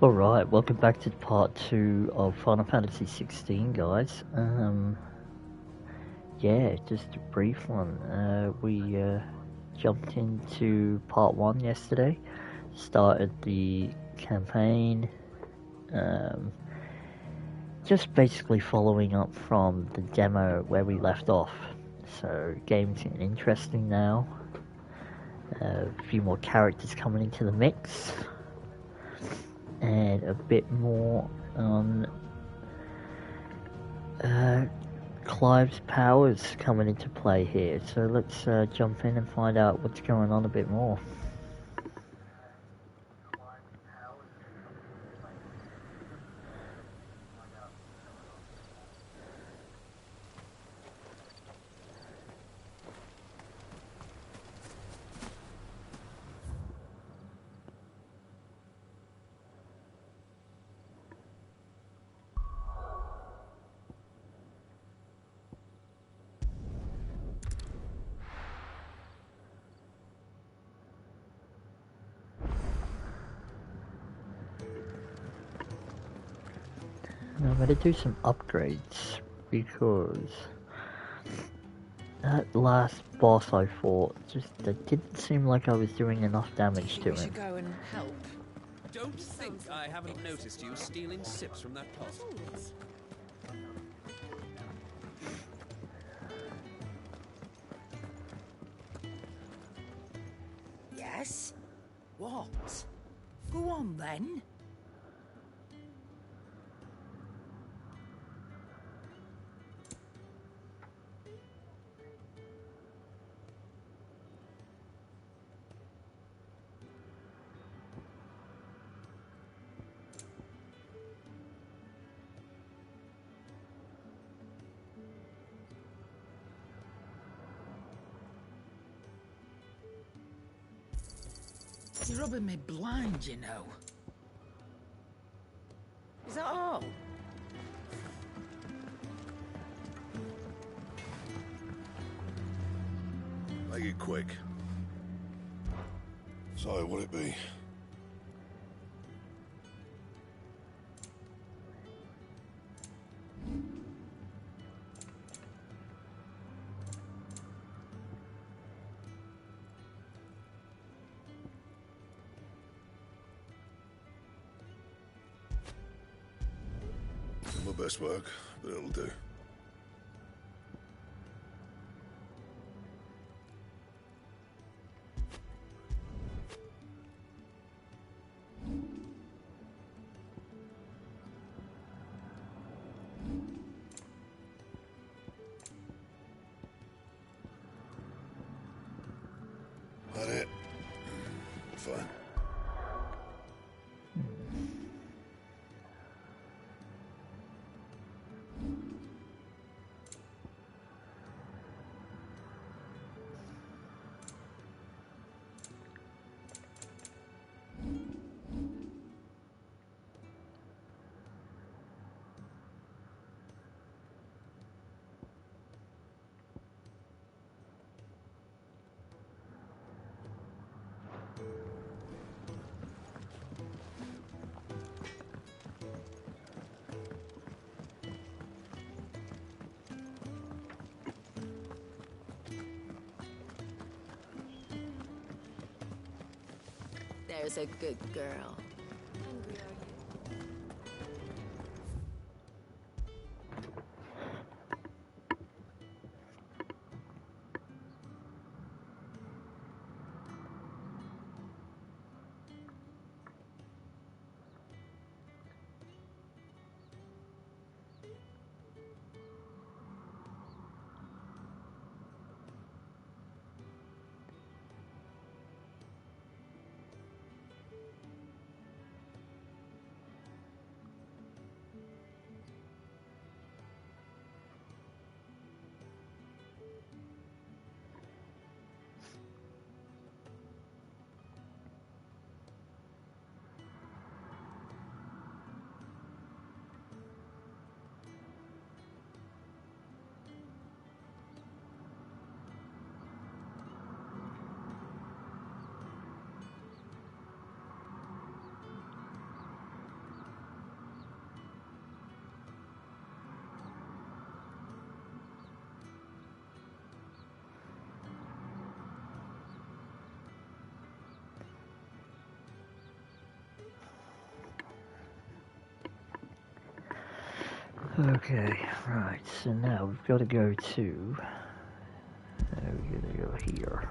Alright, welcome back to part 2 of Final Fantasy 16, guys. Yeah, just a brief one. We jumped into part 1 yesterday, started the campaign, just basically following up from the demo where we left off. So, game's getting interesting now. A few more characters coming into the mix. And a bit more on Clive's powers coming into play here. So let's jump in and find out what's going on a bit more. I'm going to do some upgrades because that last boss I fought that didn't seem like I was doing enough damage to We him. should go and help. Don't think I haven't noticed you stealing sips from that pot. Yes? What? Go on then. You're rubbing me blind, you know. Is that all? Make it quick. So, what'd it be? My best work, but it'll do. That it? Fine. There's a good girl. Okay, right, so now we've got to go to... we're going to go here.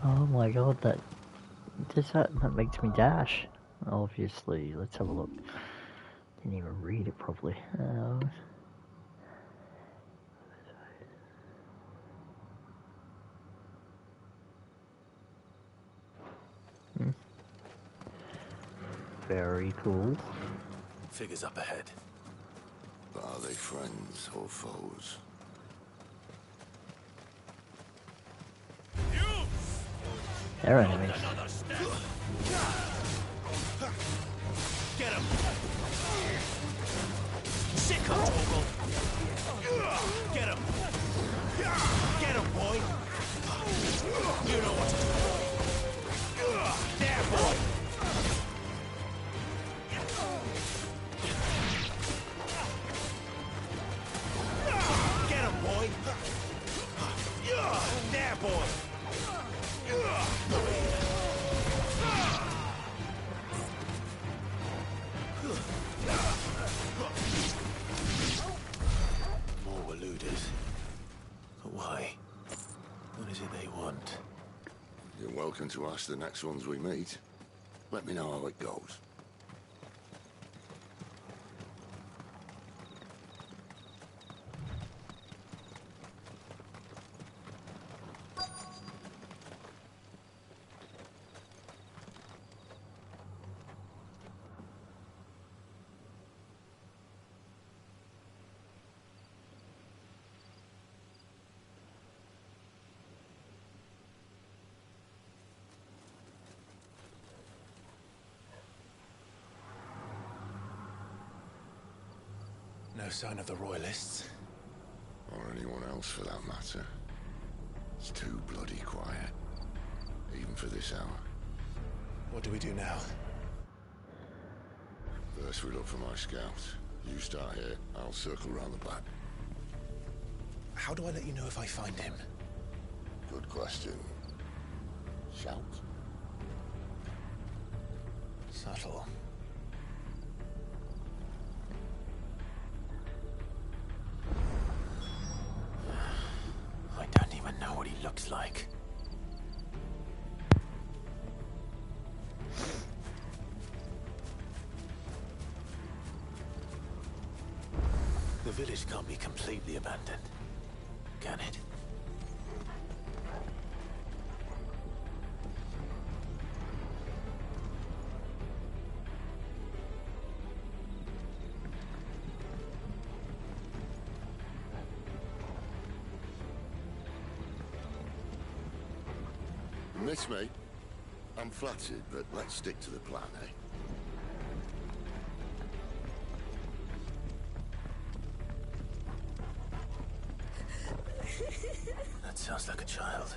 Oh my god, that makes me dash. Obviously, let's have a look. Didn't even read it properly. Very cool. Figures up ahead. Are they friends or foes? They're enemies. Get him! Sick of Torgal! Get him! Get him, boy! You know what to do. There, boy! Get him, boy! There, boy! More eluded. But why? What is it they want? You're welcome to ask the next ones we meet. Let me know how it goes. No sign of the Royalists. Or anyone else for that matter. It's too bloody quiet. Even for this hour. What do we do now? First we look for my scouts. You start here, I'll circle round the back. How do I let you know if I find him? Good question. Shout? Subtle. I don't even know what he looks like. The village can't be completely abandoned, can it? Miss me? I'm flattered, but let's stick to the plan, eh? That sounds like a child.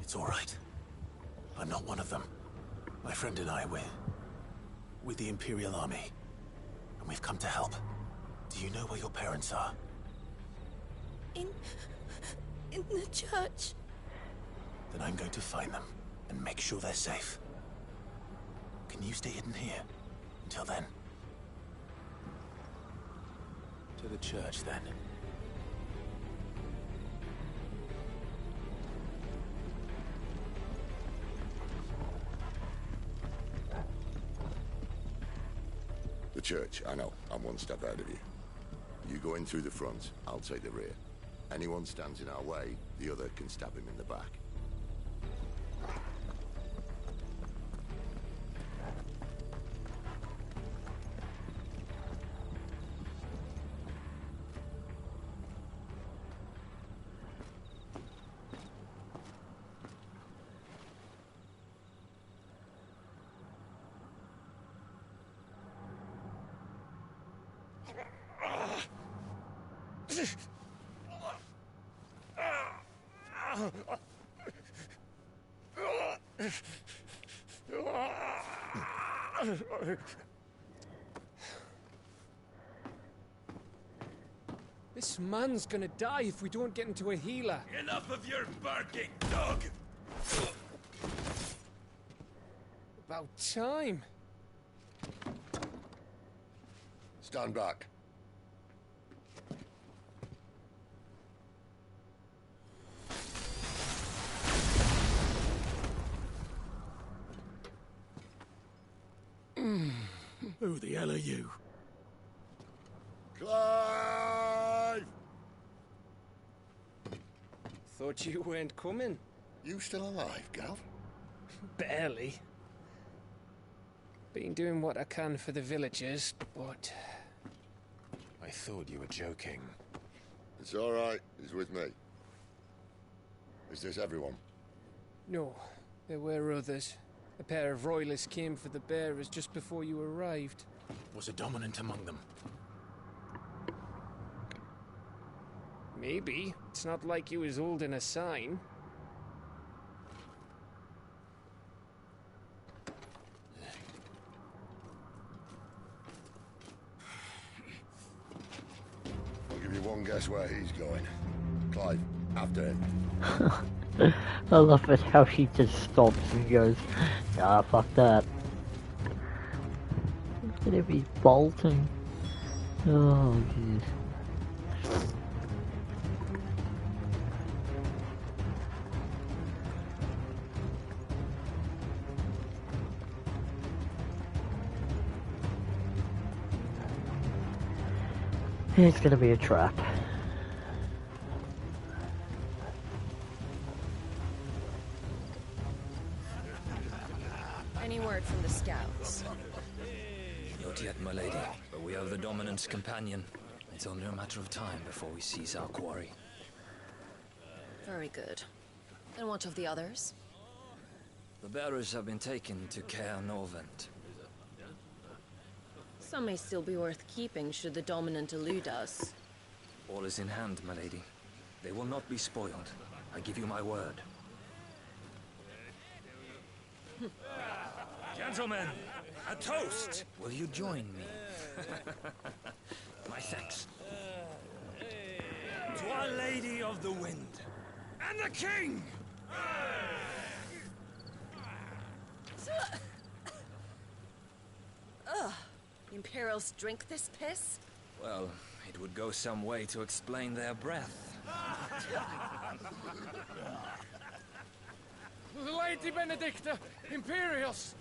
It's all right. I'm not one of them. My friend and I, we're with the Imperial Army. And we've come to help. Do you know where your parents are? In the church. Then I'm going to find them and make sure they're safe. Can you stay hidden here until then? To the church, then. The church, I know. I'm one step ahead of you. You go in through the front, I'll take the rear. Anyone stands in our way, the other can stab him in the back. This man's gonna die if we don't get into a healer. Enough of your barking, dog! About time. Stand back. Who the hell are you? Clive! Thought you weren't coming. You still alive, Gav? Barely. Been doing what I can for the villagers, but... I thought you were joking. It's all right. He's with me. Is this everyone? No, there were others. A pair of royalists came for the bearers just before you arrived. Was a dominant among them? Maybe. It's not like he was holding a sign. I'll give you one guess where he's going. Clive, after him. I love it how she just stops and goes, ah, fuck that. Could it be Bolton? Oh, jeez. It's gonna be a trap. Any word from the scouts? Not yet, my lady, but we have the Dominant's companion. It's only a matter of time before we seize our quarry. Very good. And what of the others? The bearers have been taken to Caer Norvent. Some may still be worth keeping should the Dominant elude us. All is in hand, my lady. They will not be spoiled. I give you my word. Gentlemen, a toast! Will you join me? My thanks. To Our Lady of the Wind and the King! Ugh. Imperials drink this piss? Well, it would go some way to explain their breath. Lady Benedicta! Imperials!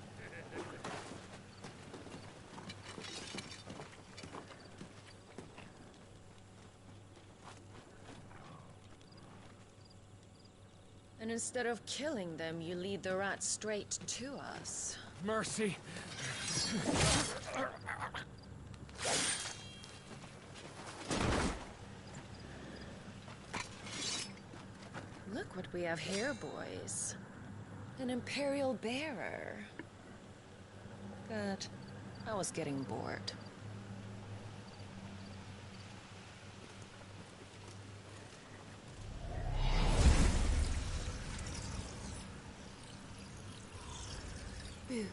And instead of killing them, you lead the rats straight to us. Mercy! Look what we have here, boys. An Imperial bearer. Good. I was getting bored. Boo.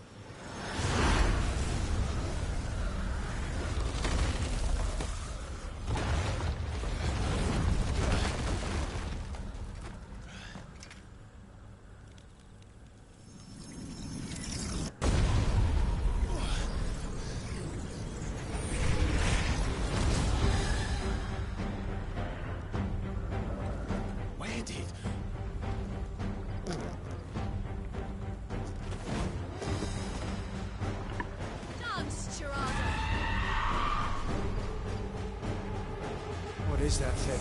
is that thing?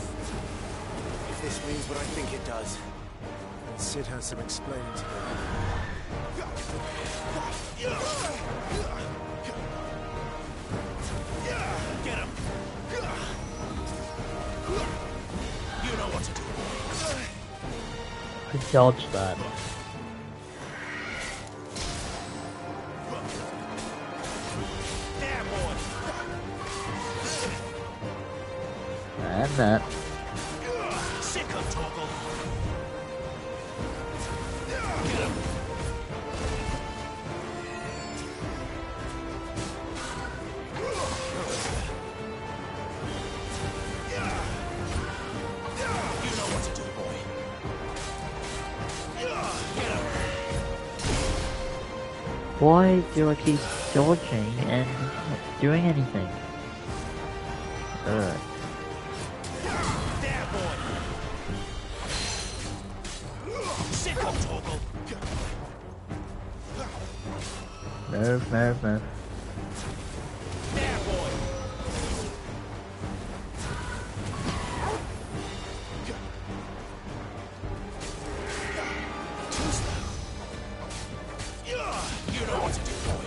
If this means what I think it does, And Sid has some explaining to do. get him! You know what to do. I dodged that. There, boy! And that. Sick of Toggle! Get him! You know what to do, boy. Get him! Why do I keep dodging and not doing anything? Ugh. There, boy! Sick of Toggle! Move, move, move. There, boy! Too slow. You know what to do, boy.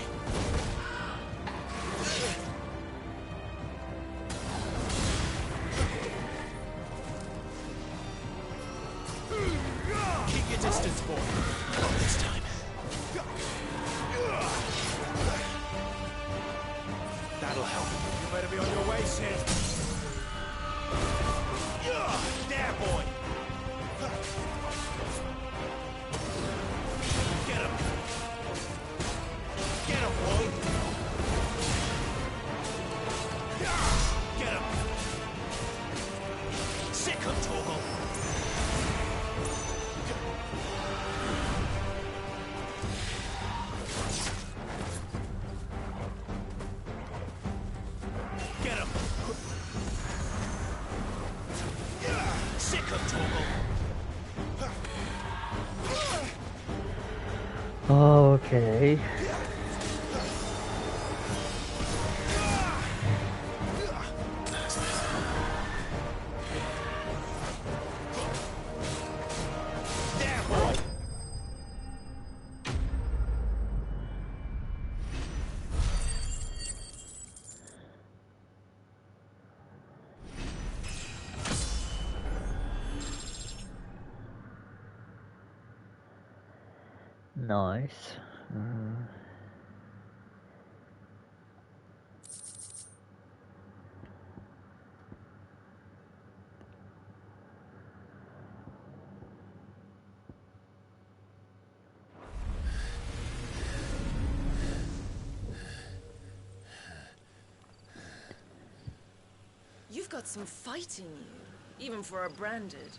Keep your distance, boy. Not this time. That'll help. You better be on your way, Sid. There, boy. Get him. Get him, boy. Get him. Sick of Toggle. Get him. Sick of Toggle. Okay. There, boy. Nice. You've got some fight in you, even for a branded.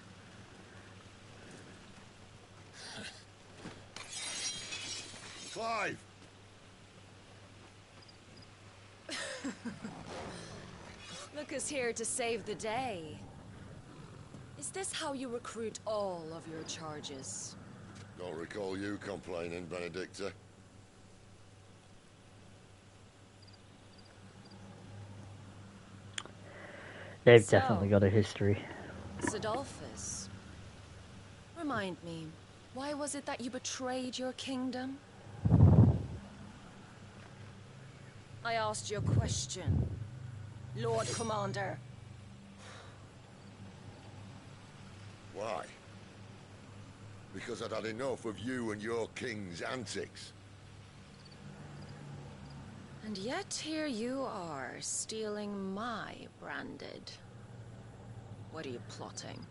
Clive! Look who's here to save the day. Is this how you recruit all of your charges? Don't recall you complaining, Benedicta. They've So- definitely got a history. Sidolphus, remind me, why was it that you betrayed your kingdom? I asked you a question, Lord Commander. Why? Because I'd had enough of you and your king's antics. And yet here you are, stealing my branded. What are you plotting?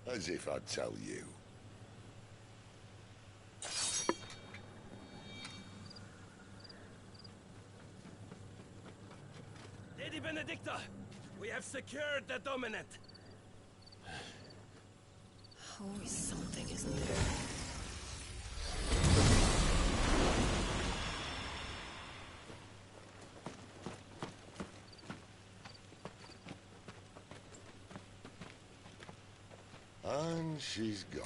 As if I'd tell you. Lady Benedicta, we have secured the dominant. Always something, isn't there? And she's gone.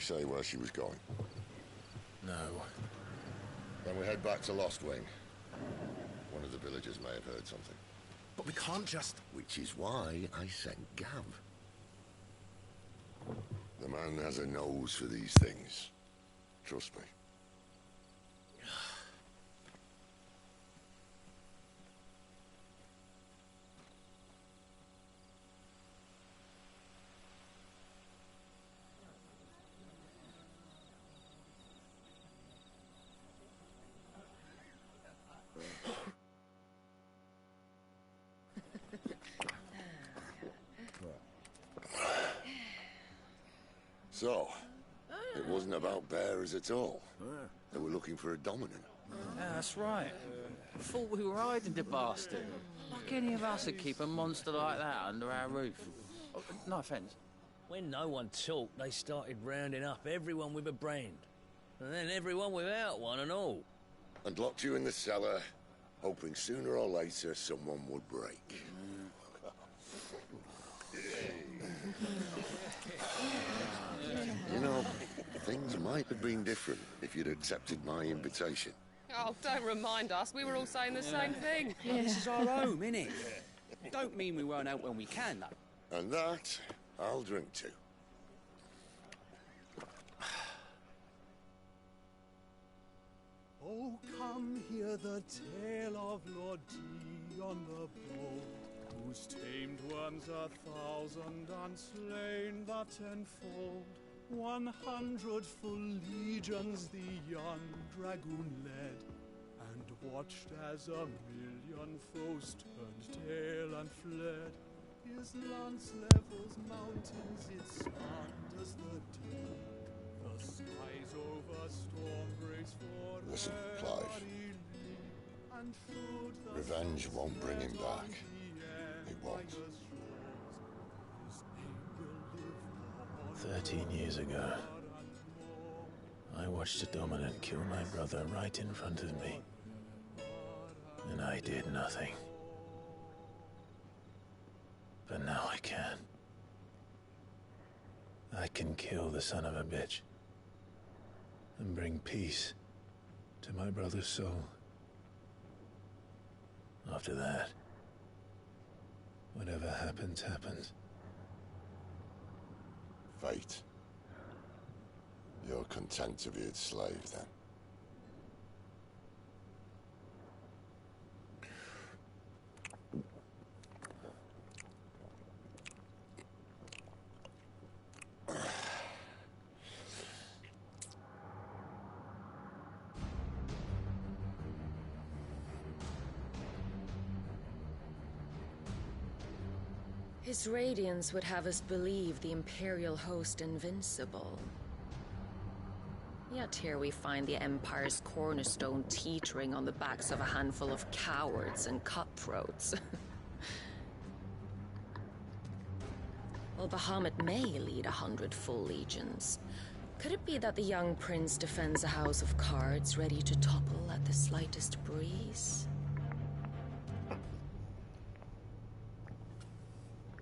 say where she was going? No. Then we head back to Lost Wing. One of the villagers may have heard something. But we can't just... Which is why I sent Gav. The man has a nose for these things. Trust me. So, it wasn't about bearers at all. They were looking for a dominant. Yeah, that's right. Thought we were hiding the bastard. Like any of us would keep a monster like that under our roof. Oh, no offence. When no one talked, they started rounding up everyone with a brand. And then everyone without one and all. And locked you in the cellar, hoping sooner or later someone would break. You know, things might have been different if you'd accepted my invitation. Oh, don't remind us. We were all saying the same thing. This is our home, innit? Don't mean we won't out when we can, though. And that, I'll drink to. Oh, come hear the tale of Lord Dion the Bold, who's tamed worms 1,000 and slain the tenfold. 100 full legions the young dragoon led, and watched as 1,000,000 foes turned tail and fled. His lance levels mountains, it slanders the deep. The skies over storm breaks for Listen, Clive. Revenge won't bring him back. It won't. 13 years ago, I watched a dominant kill my brother right in front of me. And I did nothing. But now I can. I can kill the son of a bitch and bring peace to my brother's soul. After that, whatever happens, happens. Fate. You're content to be its slave, then? His radiance would have us believe the Imperial host invincible. Yet here we find the Empire's cornerstone teetering on the backs of a handful of cowards and cutthroats. Well, Bahamut may lead 100 full legions. Could it be that the young prince defends a house of cards ready to topple at the slightest breeze?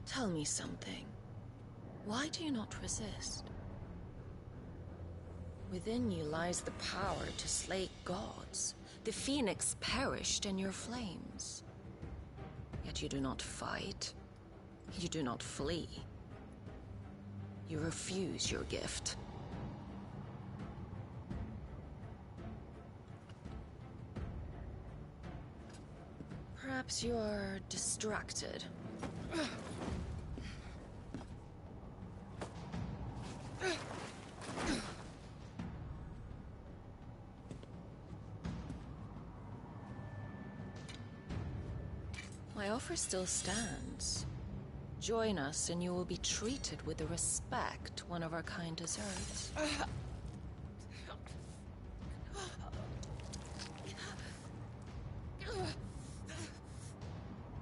Tell me something. Why do you not resist? Within you lies the power to slay gods. The phoenix perished in your flames. Yet you do not fight. You do not flee. You refuse your gift. Perhaps you are distracted. My offer still stands. Join us and you will be treated with the respect one of our kind deserves.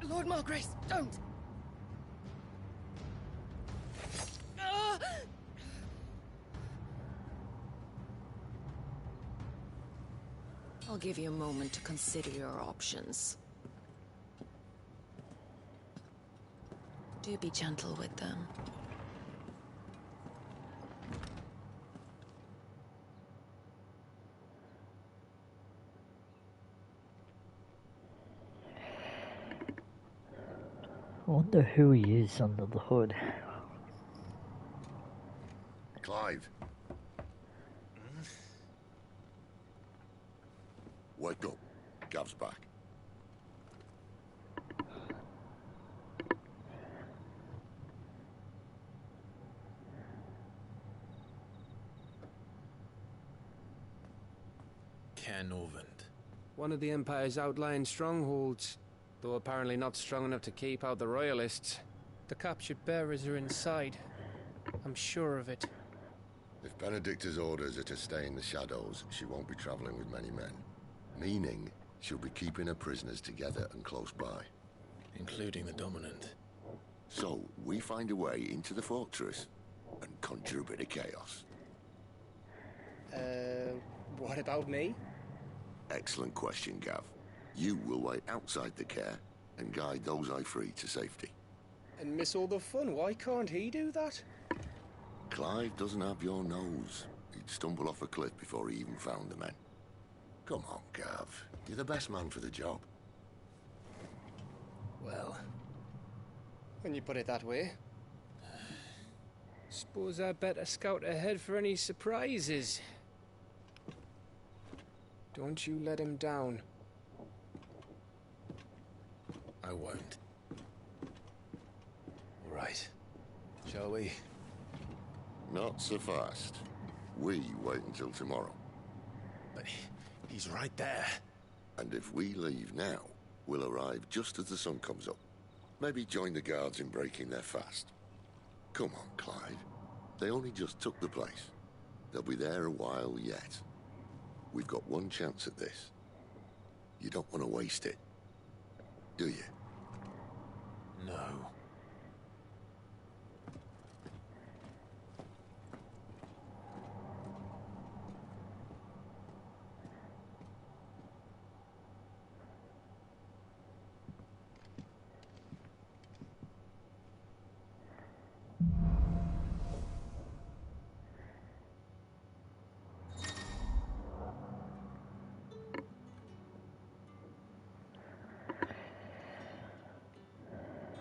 Lord Margrace, don't! I'll give you a moment to consider your options. Do be gentle with them. I wonder who he is under the hood. Clive. Wake up. Gav's back. Norvend. One of the Empire's outlying strongholds, though apparently not strong enough to keep out the Royalists. The captured bearers are inside. I'm sure of it. If Benedicta's orders are to stay in the shadows, she won't be traveling with many men. Meaning, she'll be keeping her prisoners together and close by. Including the Dominant. So, we find a way into the fortress and conjure a bit of chaos. What about me? Excellent question, Gav. You will wait outside the care and guide those I free to safety. And miss all the fun. Why can't he do that? Clive doesn't have your nose. He'd stumble off a cliff before he even found the men. Come on, Gav. You're the best man for the job. Well, when you put it that way. Suppose I'd better scout ahead for any surprises. Don't you let him down. I won't. All right. Shall we? Not so fast. We wait until tomorrow. But he's right there. And if we leave now, we'll arrive just as the sun comes up. Maybe join the guards in breaking their fast. Come on, Clive. They only just took the place. They'll be there a while yet. We've got one chance at this. You don't want to waste it, do you? No.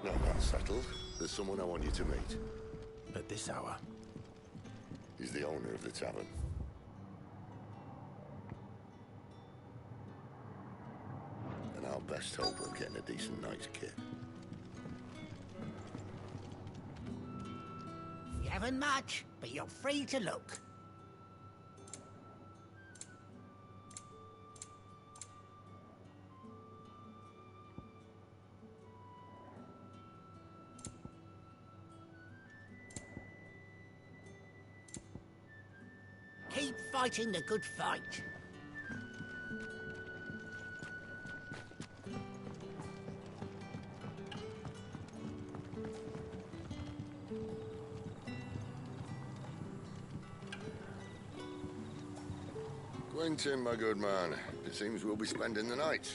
Now that's settled. There's someone I want you to meet. At this hour? He's the owner of the tavern. And our best hope of getting a decent night's kit. You haven't much, but you're free to look. Keep fighting the good fight. Quentin, my good man. It seems we'll be spending the night.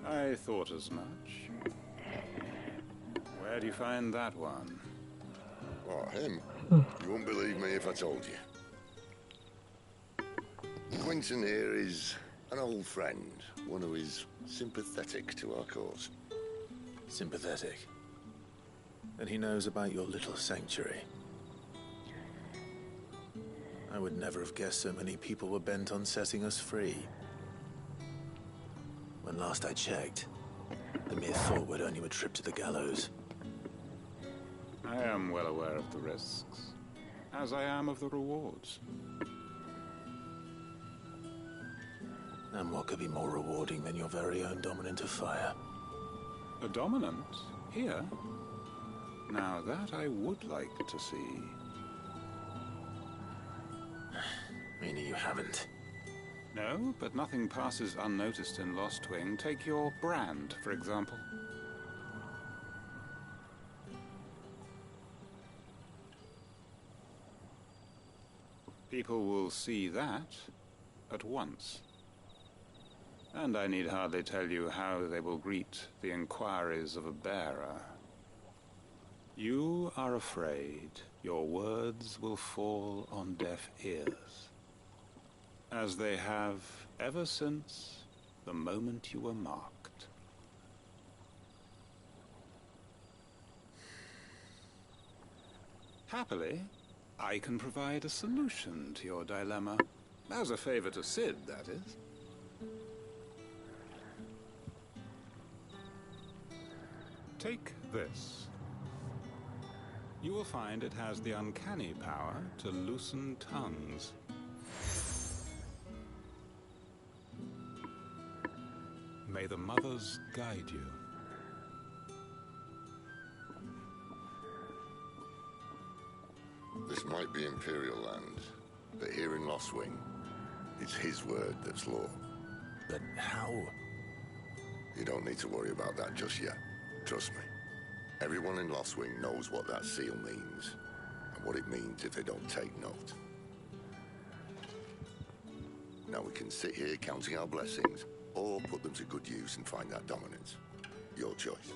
I thought as much. Where do you find that one? Oh, him? You wouldn't believe me if I told you. Quentin here is an old friend, one who is sympathetic to our cause. Sympathetic? And he knows about your little sanctuary. I would never have guessed so many people were bent on setting us free. When last I checked, the mere thought would earn you a trip to the gallows. I am well aware of the risks, as I am of the rewards. And what could be more rewarding than your very own Dominant of Fire? A Dominant? Here? Now that I would like to see. Meaning you haven't? No, but nothing passes unnoticed in Lost Wing. Take your brand, for example. People will see that at once. And I need hardly tell you how they will greet the inquiries of a bearer. You are afraid your words will fall on deaf ears, as they have ever since the moment you were marked. Happily, I can provide a solution to your dilemma. As a favor to Sid, that is. Take this. You will find it has the uncanny power to loosen tongues. May the mothers guide you. This might be Imperial land, but here in Lost Wing, it's his word that's law. But how? You don't need to worry about that just yet. Trust me. Everyone in Lost Wing knows what that seal means, and what it means if they don't take note. Now we can sit here counting our blessings, or put them to good use and find that dominance. Your choice.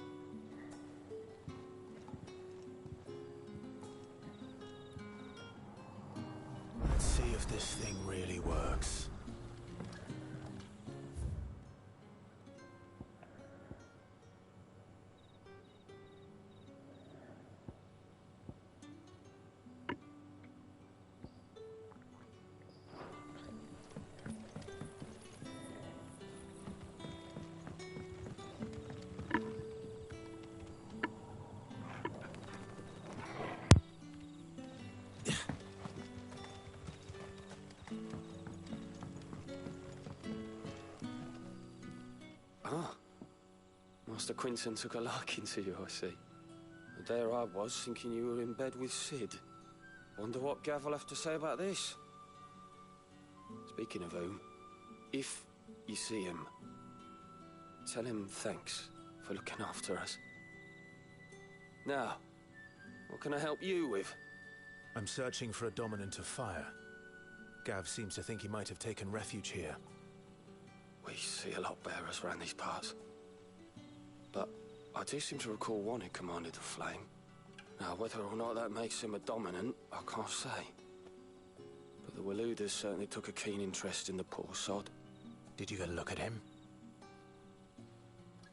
Let's see if this thing really works. Master Quinton took a liking to you, I see. And there I was, thinking you were in bed with Sid. Wonder what Gav will have to say about this. Speaking of whom, if you see him, tell him thanks for looking after us. Now, what can I help you with? I'm searching for a dominant of fire. Gav seems to think he might have taken refuge here. We see a lot bearers around these parts. But I do seem to recall one who commanded the flame. Now, whether or not that makes him a dominant, I can't say. But the Waluders certainly took a keen interest in the poor sod. Did you get a look at him?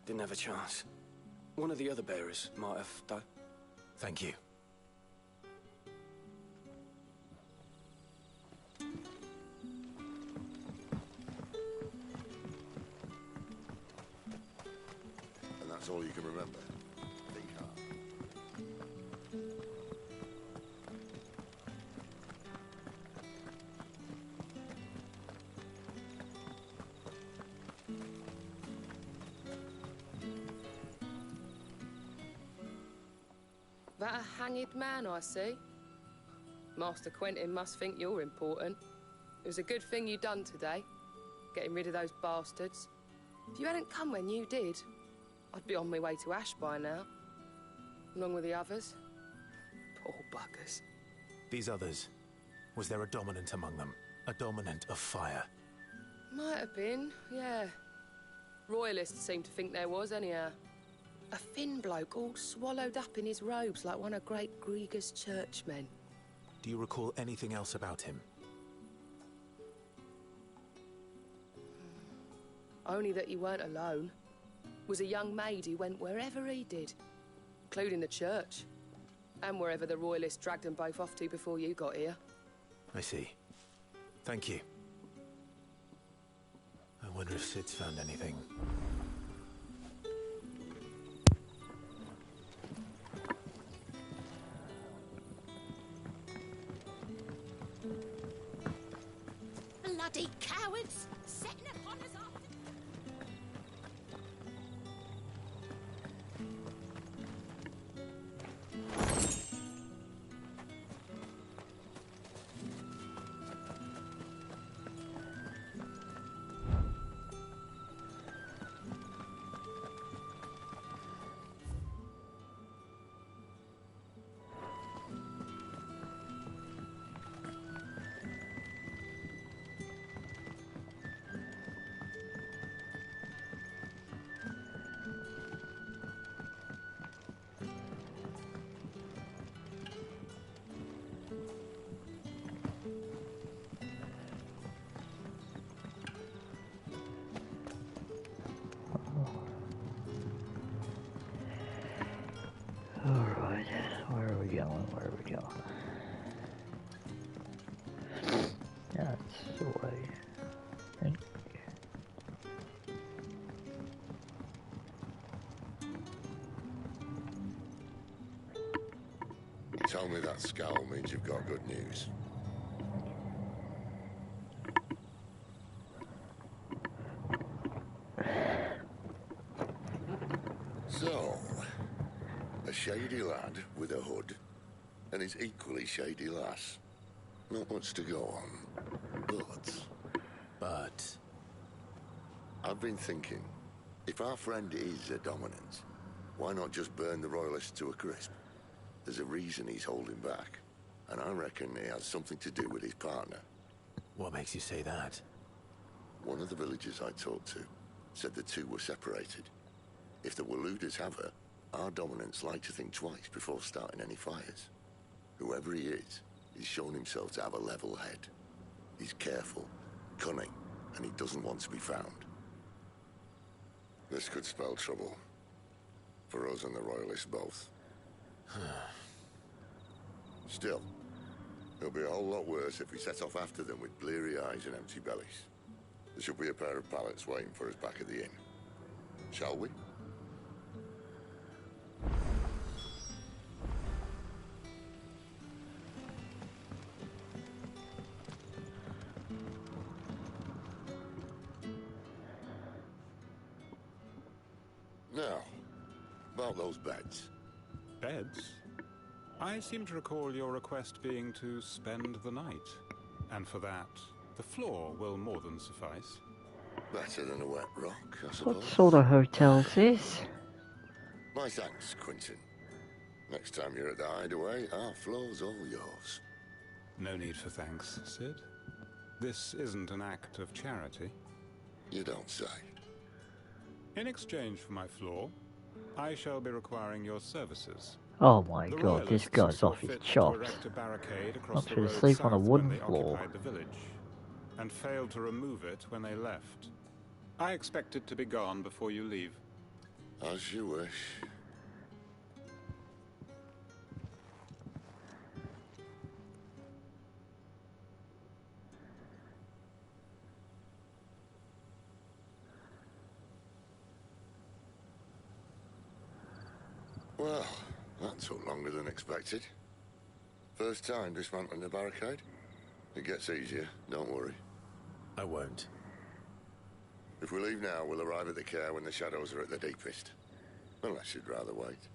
Didn't have a chance. One of the other bearers might have, though. Thank you. And that's all you can remember. Think hard. That a hanged man, I see. Master Quentin must think you're important. It was a good thing you done today, getting rid of those bastards. If you hadn't come when you did, I'd be on my way to Ash by now, along with the others. Poor buggers. These others, was there a dominant among them? A dominant of fire? Might have been, yeah. Royalists seem to think there was, anyhow. A thin bloke all swallowed up in his robes like one of Great Gregor's churchmen. Do you recall anything else about him? Only that he weren't alone. Was a young maid who went wherever he did, including the church, and wherever the Royalists dragged them both off to before you got here. I see. Thank you. I wonder if Sid's found anything. Bloody cowards! Setting upon us after... we going? Where are we going? That's the way. I think. Tell me that scowl means you've got good news. So, a shady lad with a hood, and his equally shady lass. Not much to go on, but... I've been thinking, if our friend is a dominant, why not just burn the Royalists to a crisp? There's a reason he's holding back, and I reckon he has something to do with his partner. What makes you say that? One of the villagers I talked to said the two were separated. If the Waluders have her, our dominants like to think twice before starting any fires. Whoever he is, he's shown himself to have a level head. He's careful, cunning, and he doesn't want to be found. This could spell trouble. For us and the Royalists both. Still, it'll be a whole lot worse if we set off after them with bleary eyes and empty bellies. There should be a pair of pallets waiting for us back at the inn. Shall we? Now, about those beds. Beds? I seem to recall your request being to spend the night. And for that, the floor will more than suffice. Better than a wet rock, I suppose. What sort of hotel is this? My thanks, Quentin. Next time you're at the Hideaway, our floor's all yours. No need for thanks, Sid. This isn't an act of charity. You don't say. In exchange for my floor, I shall be requiring your services. Oh my god, this guy's off his chops. Not to sleep on a wooden floor. The village, and failed to remove it when they left. I expect it to be gone before you leave. As you wish. Well, that took longer than expected. First time dismantling the barricade? It gets easier, don't worry. I won't. If we leave now, we'll arrive at the care when the shadows are at the deepest. Unless you'd rather wait.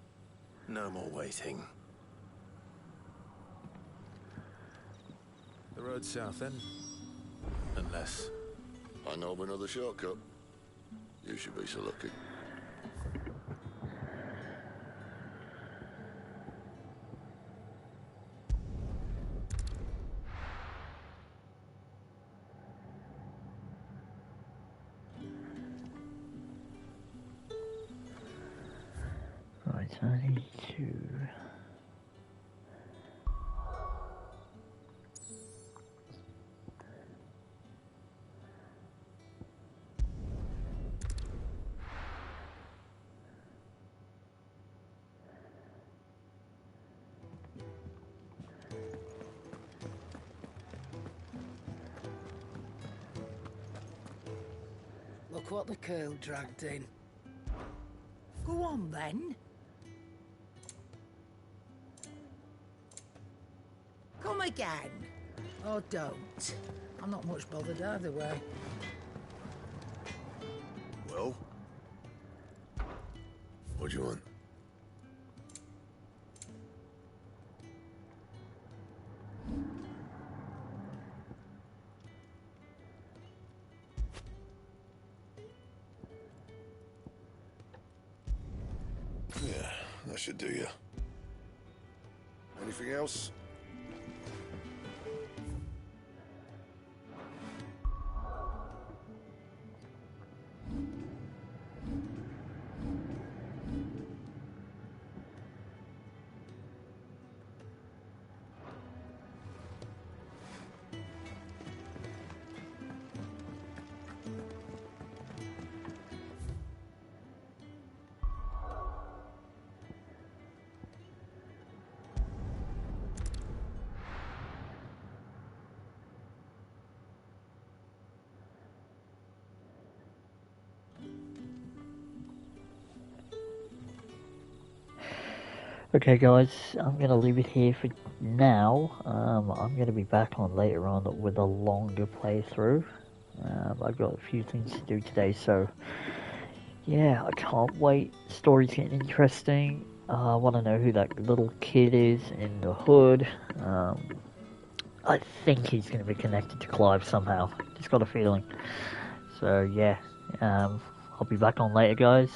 No more waiting. The road south, then? Unless... I know of another shortcut. You should be so lucky. Right, I need to... Look what the curl dragged in. Go on, then. Come again. Or don't. I'm not much bothered either way. Well? What do you want? Yeah, that should do you. Anything else? Okay guys, I'm going to leave it here for now. I'm going to be back on later on with a longer playthrough. I've got a few things to do today, so yeah, I can't wait. Story's getting interesting. I want to know who that little kid is in the hood. I think he's going to be connected to Clive somehow. Just got a feeling. So yeah, I'll be back on later guys.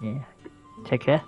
Yeah, take care.